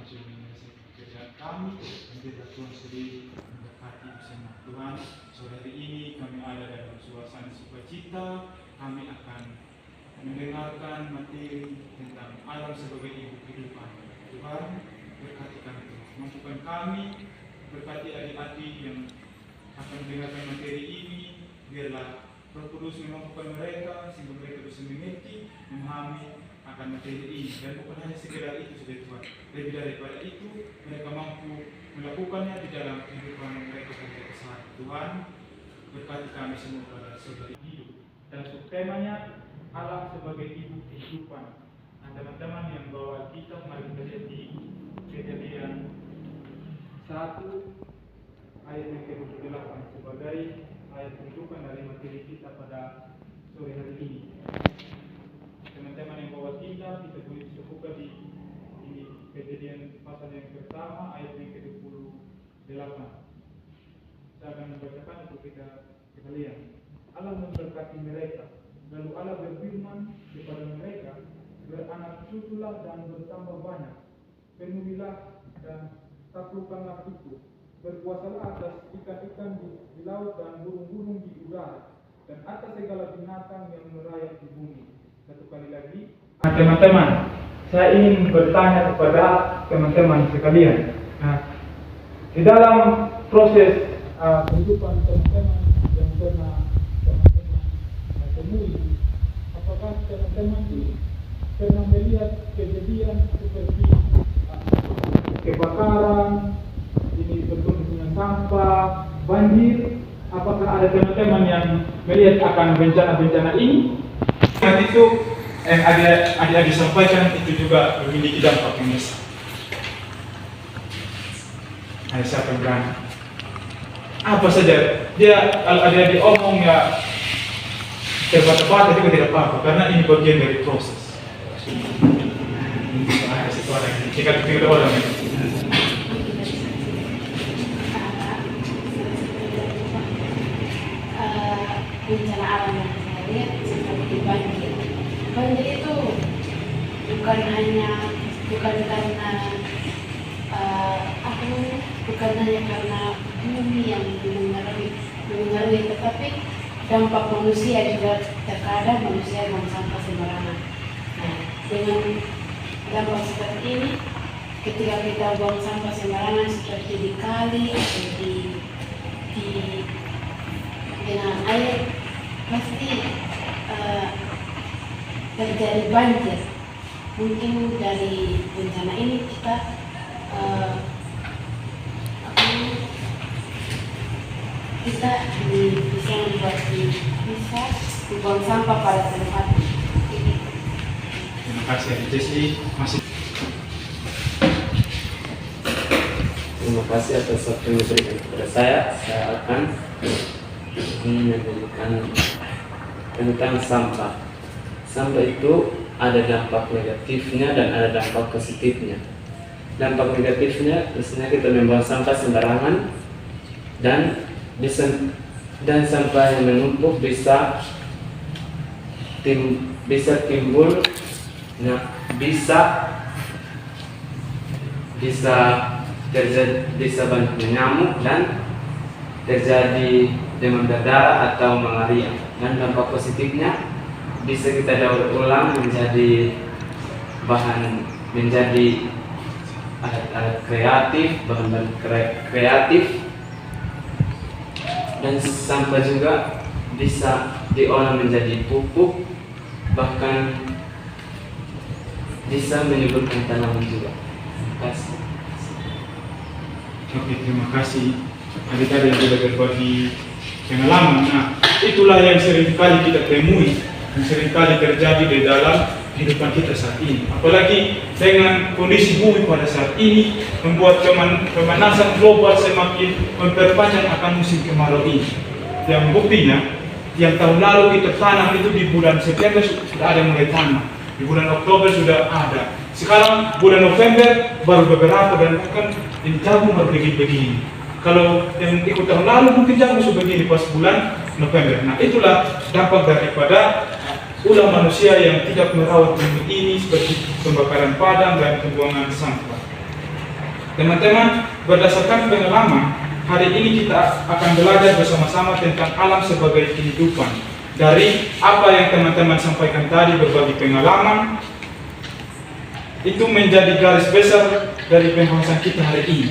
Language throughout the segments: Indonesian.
sudah menyelesaikan pekerjaan kami, biarlah Tuhan sendiri memberkati bersama Tuhan. Sore hari ini kami ada dalam suasana sukacita, kami akan mendengarkan materi tentang alam sebagai ibu kehidupan. Tuhan berkati kami, Tuhan. Mampukan kami, berkati adik-adik yang akan mendengarkan materi ini, biarlah Roh Kudus memampukan mereka sehingga mereka bisa mengerti, memahami akan materi ini. Dan bukan hanya sekedar itu saja Tuhan, lebih daripada itu mereka mampu melakukannya di dalam kehidupan mereka pada saat Tuhan. Berkati kami semua pada saudari hidup. Dan subtemanya alam sebagai ibu kehidupan. Nah, teman-teman yang bawa kitab, mari kita lihat di Kejadian 1 ayat yang ke-28 sebagai ayat rujukan dari materi kita pada sore hari ini. Teman-teman yang bawa kitab, kita boleh buka di Kejadian pasal yang pertama ayat yang ke-28. Saya akan membacakan untuk kita lihat. Allah memberkati mereka, lalu Allah berfirman kepada mereka, beranak cuculah dan bertambah banyak, penuhilah dan taklukkanlah itu, berkuasalah atas ikan-ikan di laut dan burung-burung di udara, dan atas segala binatang yang merayap di bumi. Satu kali lagi, teman-teman, saya ingin bertanya kepada teman-teman sekalian. Nah, di dalam proses kehidupan teman-teman yang pernah teman-teman temui, apakah teman-teman pernah melihat kejadian seperti kebakaran, ini bertemu dengan sampah, banjir? Apakah ada teman-teman yang melihat akan bencana-bencana ini? Nanti itu adik-adik sampaikan itu juga memiliki dampak yang besar. Ada siapa yang berani? Apa saja dia, kalau adik-adik omong ya tepat-tepat juga tidak apa-apa, karena ini bagian dari proses. Ada situ orang yang tiga orang ini. Bencana alam yang saya lihat seperti banjir. Banjir itu bukan hanya karena bumi yang mengaruhi, tetapi dampak manusia juga. Terkadang manusia buang sampah sembarangan. Nah, dengan dampak seperti ini, ketika kita buang sampah sembarangan seperti di kali atau di genangan air, pasti terjadi banjir. Mungkin dari bencana ini kita bisa membuat bisa dibuang sampah pada tempat. Terima kasih Adik Jesse. Terima kasih atas waktu yang diberikan kepada saya. Saya akan menyampaikan tentang sampah. Sampah itu ada dampak negatifnya dan ada dampak positifnya. Dampak negatifnya biasanya kita membuang sampah sembarangan dan sampah yang menumpuk bisa timbul, bisa banyak nyamuk dan terjadi demam berdarah atau malaria. Dan dampak positifnya bisa kita daur ulang menjadi alat-alat kreatif, bahan-bahan kreatif. Dan sampah juga bisa diolah menjadi pupuk, bahkan bisa menyuburkan tanaman juga. Terima kasih. Oke, terima kasih adik-adik yang sudah berbagi pengalaman. Nah, itulah yang seringkali kita temui, yang seringkali terjadi di dalam kehidupan kita saat ini. Apalagi dengan kondisi bumi pada saat ini membuat pemanasan global semakin memperpanjang akan musim kemarau ini. Yang buktinya, yang tahun lalu kita tanam itu di bulan September sudah ada mulai tanam, di bulan Oktober sudah ada. Sekarang bulan November baru beberapa, dan bahkan ini jagung baru begini. Kalau yang ikut tahun lalu mungkin jagung sudah begini pas bulan November. Nah, itulah dampak daripada ulah manusia yang tidak merawat bumi ini, seperti pembakaran padang dan pembuangan sampah. Teman-teman, berdasarkan pengalaman, hari ini kita akan belajar bersama-sama tentang alam sebagai kehidupan. Dari apa yang teman-teman sampaikan tadi, berbagi pengalaman, itu menjadi garis besar dari pembahasan kita hari ini.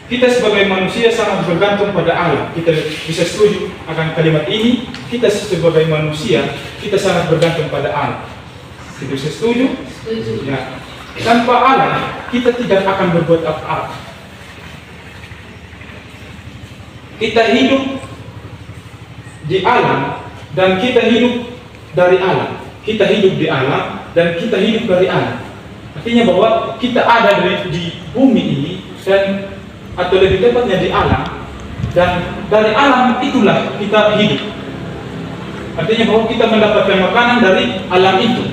Kita sebagai manusia sangat bergantung pada alam. Kita bisa setuju akan kalimat ini. Kita sebagai manusia, kita sangat bergantung pada alam. Kita bisa setuju? Setuju. Ya. Tanpa alam, kita tidak akan berbuat apa-apa. Kita hidup di alam dan kita hidup dari alam. Kita hidup di alam dan kita hidup dari alam. Artinya bahwa kita ada di bumi ini dan atau lebih tepatnya di alam, dan dari alam itulah kita hidup. Artinya bahwa kita mendapatkan makanan dari alam itu.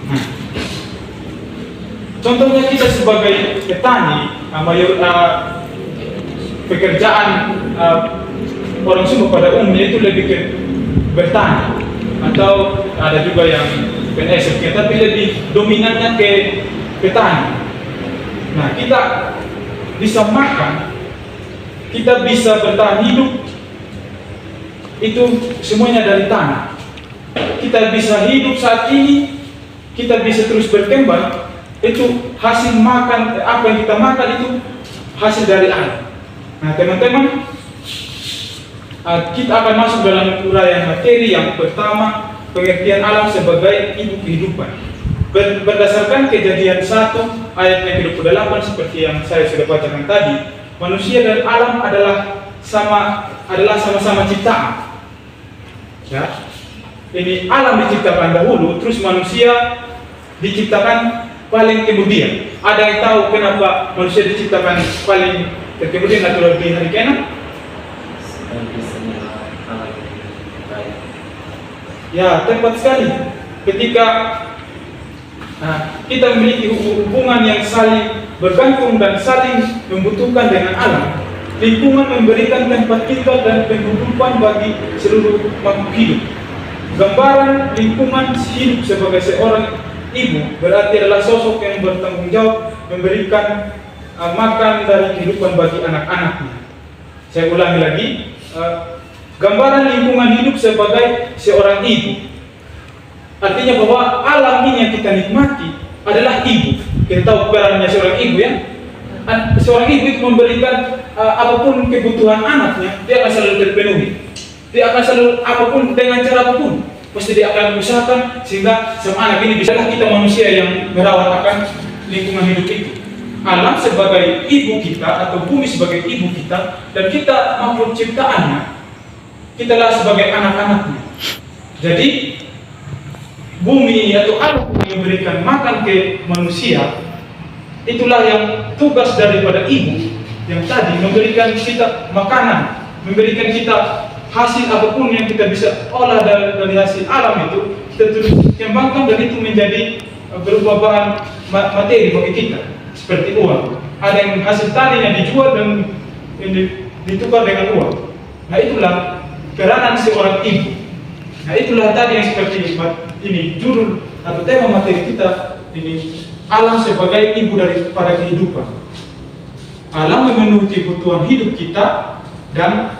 Nah, contohnya kita sebagai petani, pekerjaan orang Sumba pada umumnya itu lebih ke bertani, atau ada juga yang PNS, tapi lebih dominannya ke petani. Nah, kita bisa makan, kita bisa bertahan hidup, itu semuanya dari tanah. Kita bisa hidup saat ini, kita bisa terus berkembang, itu hasil makan, apa yang kita makan itu hasil dari alam. Nah teman-teman, kita akan masuk dalam uraian materi yang pertama, pengertian alam sebagai ibu kehidupan. Berdasarkan Kejadian 1 ayat yang ke-28 seperti yang saya sudah bacakan tadi, manusia dan alam adalah sama-sama ciptaan. Ya. Ini alam diciptakan dahulu, terus manusia diciptakan paling kemudian. Ada yang tahu kenapa manusia diciptakan paling kemudian atau lebih hari kena? Ya, tepat sekali. Ketika kita memiliki hubungan yang saling bergantung dan saling membutuhkan dengan alam, lingkungan memberikan tempat tinggal dan penghidupan bagi seluruh makhluk hidup. Gambaran lingkungan hidup sebagai seorang ibu berarti adalah sosok yang bertanggung jawab memberikan makan dari kehidupan bagi anak-anaknya. Saya ulangi lagi, gambaran lingkungan hidup sebagai seorang ibu. Artinya bahwa alam ini yang kita nikmati adalah ibu. Kita tahu perannya seorang ibu ya. Seorang ibu itu memberikan apapun kebutuhan anaknya, dia akan selalu terpenuhi. Dia akan selalu apapun dengan cara apapun, pasti dia akan usahakan sehingga sama anak ini bisalah kita manusia yang merawat akan lingkungan hidup itu. Alam sebagai ibu kita atau bumi sebagai ibu kita dan kita makhluk ciptaannya, kitalah sebagai anak-anaknya. Jadi bumi ini atau alam yang memberikan makan ke manusia, itulah yang tugas daripada ibu yang tadi memberikan kita makanan, memberikan kita hasil apapun yang kita bisa olah dari hasil alam itu, kita terus kembangkan dan itu menjadi berupa bahan materi bagi kita, seperti uang. Ada yang hasil taninya dijual dan ditukar dengan uang. Nah itulah peranan seorang ibu. Nah itulah tadi yang seperti ini judul atau tema materi kita ini, alam sebagai ibu daripada kehidupan. Alam memenuhi kebutuhan hidup kita dan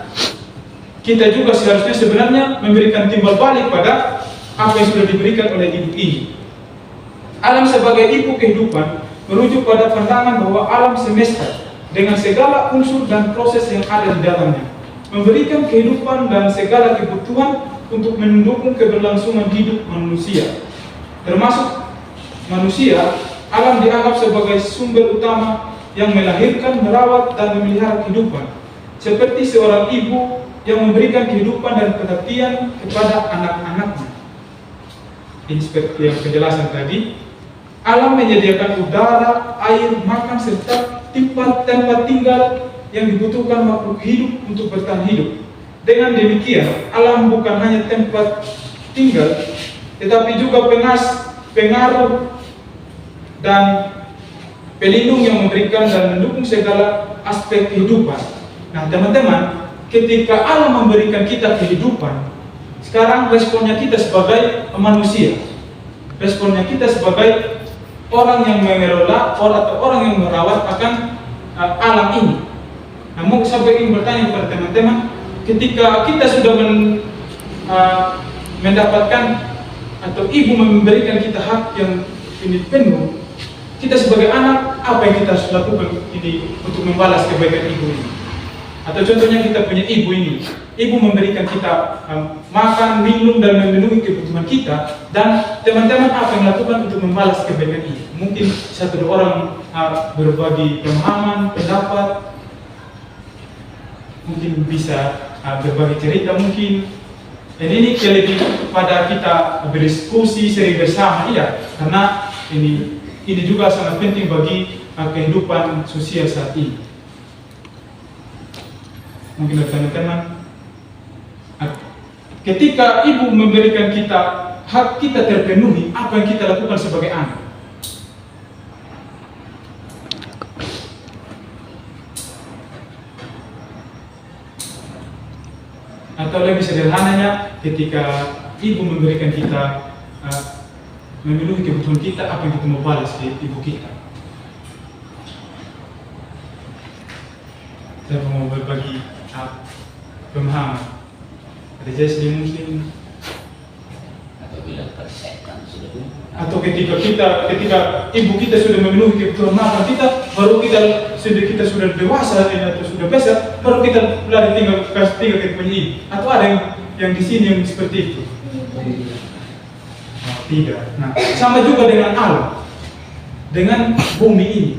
kita juga seharusnya sebenarnya memberikan timbal balik pada apa yang sudah diberikan oleh ibu ini. Alam sebagai ibu kehidupan merujuk pada pandangan bahwa alam semesta dengan segala unsur dan proses yang ada di dalamnya memberikan kehidupan dan segala kebutuhan untuk mendukung keberlangsungan hidup manusia. Termasuk manusia, alam dianggap sebagai sumber utama yang melahirkan, merawat, dan memelihara kehidupan. Seperti seorang ibu yang memberikan kehidupan dan perhatian kepada anak-anaknya. Ini seperti yang penjelasan tadi. Alam menyediakan udara, air, makan, serta tempat tinggal yang dibutuhkan makhluk hidup untuk bertahan hidup. Dengan demikian, alam bukan hanya tempat tinggal, tetapi juga pengaruh dan pelindung yang memberikan dan mendukung segala aspek kehidupan. Nah teman-teman, ketika alam memberikan kita kehidupan, sekarang responnya kita sebagai manusia, responnya kita sebagai orang yang mengelola atau orang orang yang merawat akan alam ini. Namun saya ingin bertanya kepada teman-teman, ketika kita sudah mendapatkan atau ibu memberikan kita hak yang ini penuh, kita sebagai anak apa yang kita harus lakukan ini untuk membalas kebaikan ibu ini? Atau contohnya kita punya ibu ini, ibu memberikan kita makan, minum dan memenuhi kebutuhan kita, dan teman-teman apa yang lakukan untuk membalas kebaikan ini? Mungkin satu dua orang berbagi pemahaman, pendapat, mungkin bisa berbagi cerita mungkin. Dan ini lebih pada kita berdiskusi sering bersama, iya, karena ini juga sangat penting bagi kehidupan sosial saat ini. Mungkin teman-teman, ketika ibu memberikan kita hak kita terpenuhi, apa yang kita lakukan sebagai anak? Atau lebih sederhananya, ketika ibu memberikan kita memenuhi kebutuhan kita, apa yang kita mau balas ke ibu kita? Saya mau berbagi pemahaman. Ada jadi muslim. Atau ketika ibu kita sudah memenuhi kebutuhan makan kita, baru kita sudah dewasa atau sudah besar, baru kita lari tinggal ke penyi. Atau ada yang di sini yang seperti itu? Tidak. Nah, sama juga dengan alam, dengan bumi ini.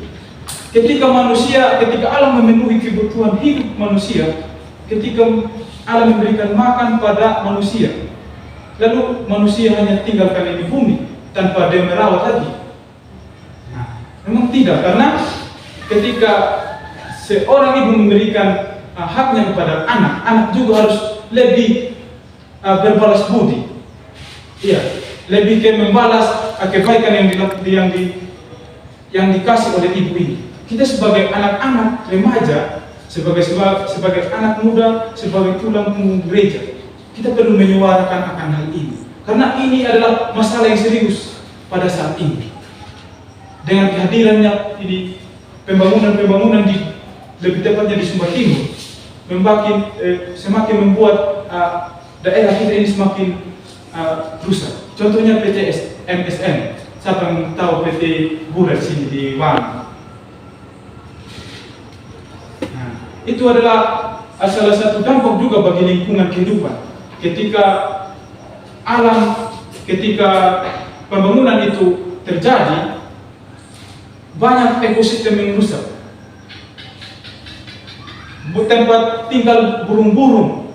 Ketika alam memenuhi kebutuhan hidup manusia, ketika alam memberikan makan pada manusia, lalu manusia hanya tinggalkan di bumi tanpa dia merawat lagi. Nah, memang tidak, karena ketika seorang ibu memberikan haknya kepada anak juga harus lebih berbalas budi. Iya, lebih ke membalas kebaikan yang dikasih oleh ibu ini. Kita sebagai anak-anak remaja, sebagai anak muda, sebagai tulang punggung gereja, kita perlu menyuarakan akan hal ini, karena ini adalah masalah yang serius pada saat ini. Dengan kehadirannya ini pembangunan lebih tepatnya di Sumba Timur, semakin membuat daerah kita ini semakin rusak. Contohnya PT MSN, siapa yang tahu PT Gula di sini di Wang? Nah, itu adalah salah satu dampak juga bagi lingkungan kehidupan. Ketika pembangunan itu terjadi, banyak ekosistem yang rusak. Tempat tinggal burung-burung,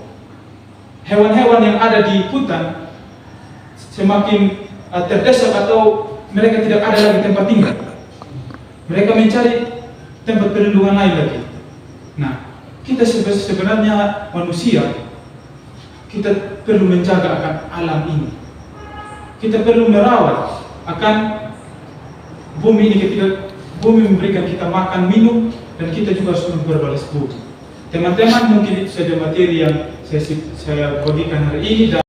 hewan-hewan yang ada di hutan semakin terdesak atau mereka tidak ada lagi tempat tinggal. Mereka mencari tempat perlindungan lain lagi. Nah, kita sebenarnya manusia, kita perlu menjaga akan alam ini. Kita perlu merawat akan bumi ini, ketika bumi memberikan kita makan, minum, dan kita juga harus berbalas budi. Teman-teman, mungkin itu saja materi yang saya bagikan hari ini, dan